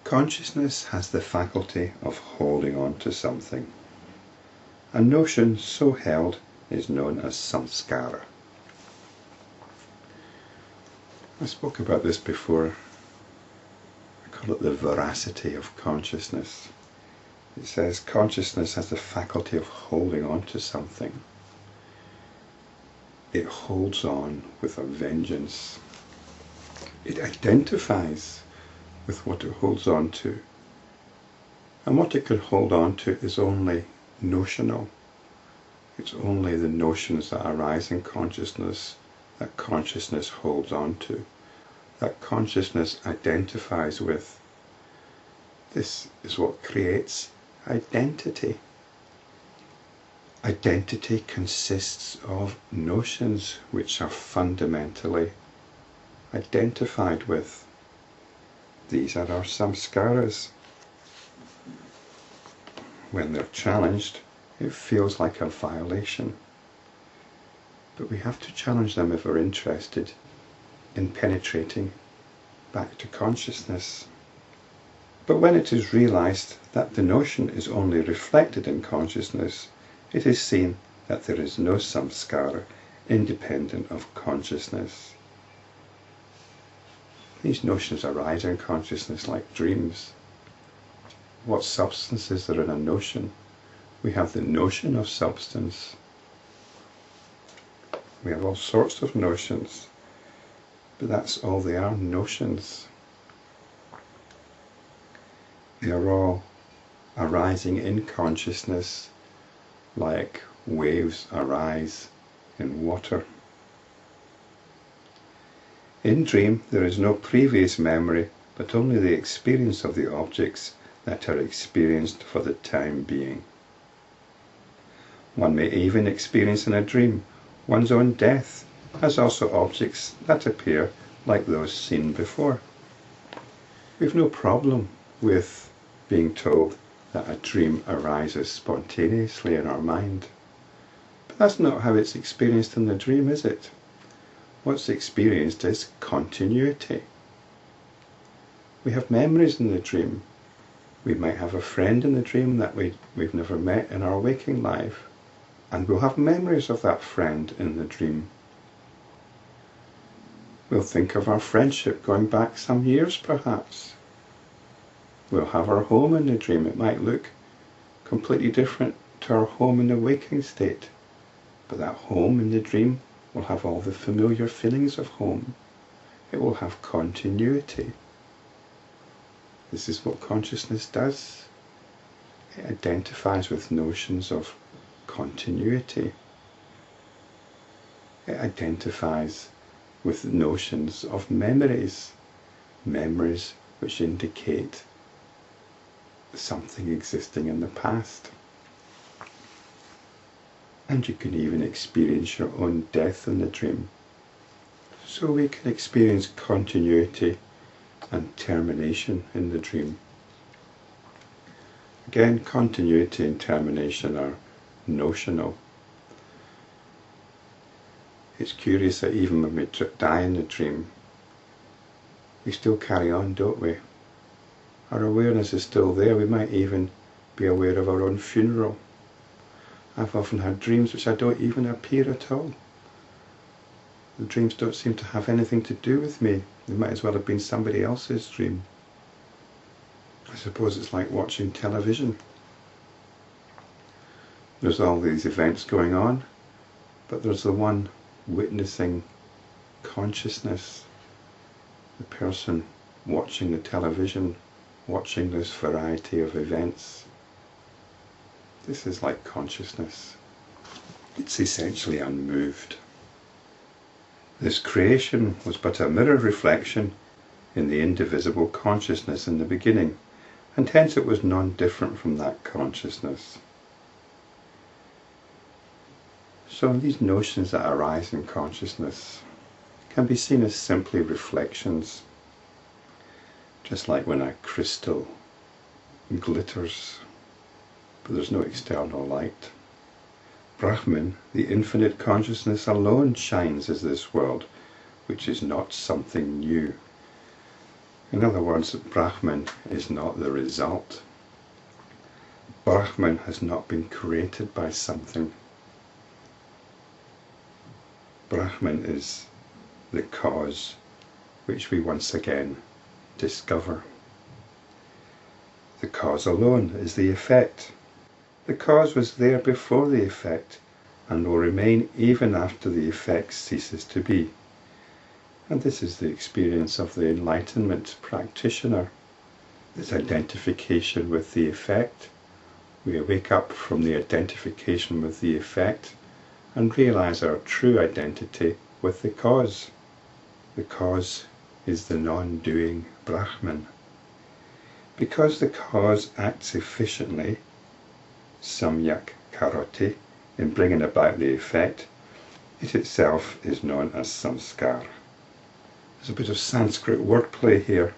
Consciousness has the faculty of holding on to something. A notion so held is known as samskara. I spoke about this before. I call it the veracity of consciousness. It says consciousness has the faculty of holding on to something. It holds on with a vengeance. It identifies with what it holds on to. And what it can hold on to is only notional. It's only the notions that arise in consciousness that consciousness holds on to, that consciousness identifies with. This is what creates identity. Identity consists of notions which are fundamentally identified with. These are our samskaras. When they're challenged, it feels like a violation. But we have to challenge them if we're interested in penetrating back to consciousness. But when it is realized that the notion is only reflected in consciousness, it is seen that there is no samskara independent of consciousness. These notions arise in consciousness like dreams. What substance is there in a notion? We have the notion of substance. We have all sorts of notions, but that's all they are, notions. They are all arising in consciousness like waves arise in water. In dream there is no previous memory, but only the experience of the objects that are experienced for the time being. One may even experience in a dream one's own death, as also objects that appear like those seen before. We've no problem with being told that a dream arises spontaneously in our mind. But that's not how it's experienced in the dream, is it? What's experienced is continuity. We have memories in the dream. We might have a friend in the dream that we've never met in our waking life, and we'll have memories of that friend in the dream. We'll think of our friendship going back some years perhaps. We'll have our home in the dream. It might look completely different to our home in the waking state, but that home in the dream will have all the familiar feelings of home. It will have continuity. This is what consciousness does. It identifies with notions of continuity. It identifies with notions of memories, memories which indicate something existing in the past. And you can even experience your own death in the dream. So we can experience continuity and termination in the dream. Again, continuity and termination are notional. It's curious that even when we die in the dream, we still carry on, don't we? Our awareness is still there. We might even be aware of our own funeral. I've often had dreams which I don't even appear at all. The dreams don't seem to have anything to do with me. They might as well have been somebody else's dream. I suppose it's like watching television. There's all these events going on, but there's the one witnessing consciousness, the person watching the television, watching this variety of events. This is like consciousness. It's essentially unmoved. This creation was but a mirror reflection in the indivisible consciousness in the beginning, and hence it was non-different from that consciousness. So these notions that arise in consciousness can be seen as simply reflections, just like when a crystal glitters, but there's no external light. Brahman, the infinite consciousness alone, shines as this world, which is not something new. In other words, Brahman is not the result. Brahman has not been created by something. Brahman is the cause which we once again discover. The cause alone is the effect. The cause was there before the effect and will remain even after the effect ceases to be. And this is the experience of the enlightenment practitioner, this identification with the effect. We wake up from the identification with the effect and realize our true identity with the cause. The cause is the non-doing Brahman. Because the cause acts efficiently, samyak karoti, in bringing about the effect, it itself is known as samskar. There's a bit of Sanskrit wordplay here.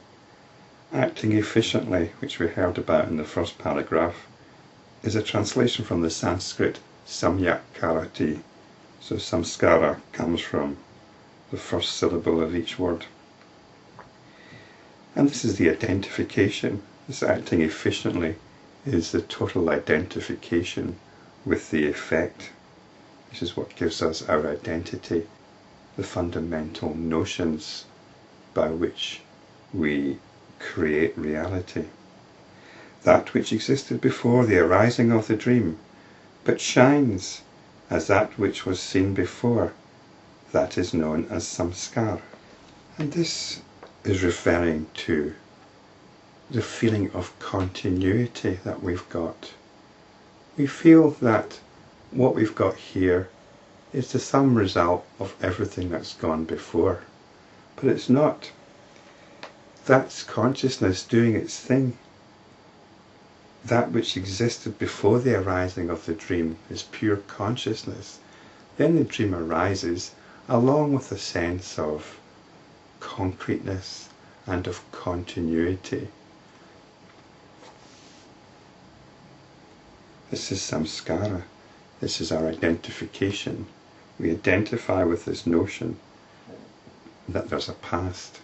Acting efficiently, which we heard about in the first paragraph, is a translation from the Sanskrit samyak karoti. So samskara comes from the first syllable of each word. And this is the identification. This acting efficiently is the total identification with the effect. This is what gives us our identity, the fundamental notions by which we create reality. That which existed before the arising of the dream, but shines as that which was seen before, that is known as samskar. And this is referring to the feeling of continuity that we've got. We feel that what we've got here is the sum result of everything that's gone before. But it's not. That's consciousness doing its thing. That which existed before the arising of the dream is pure consciousness. Then the dream arises along with a sense of concreteness and of continuity. This is samskara. This is our identification. We identify with this notion that there's a past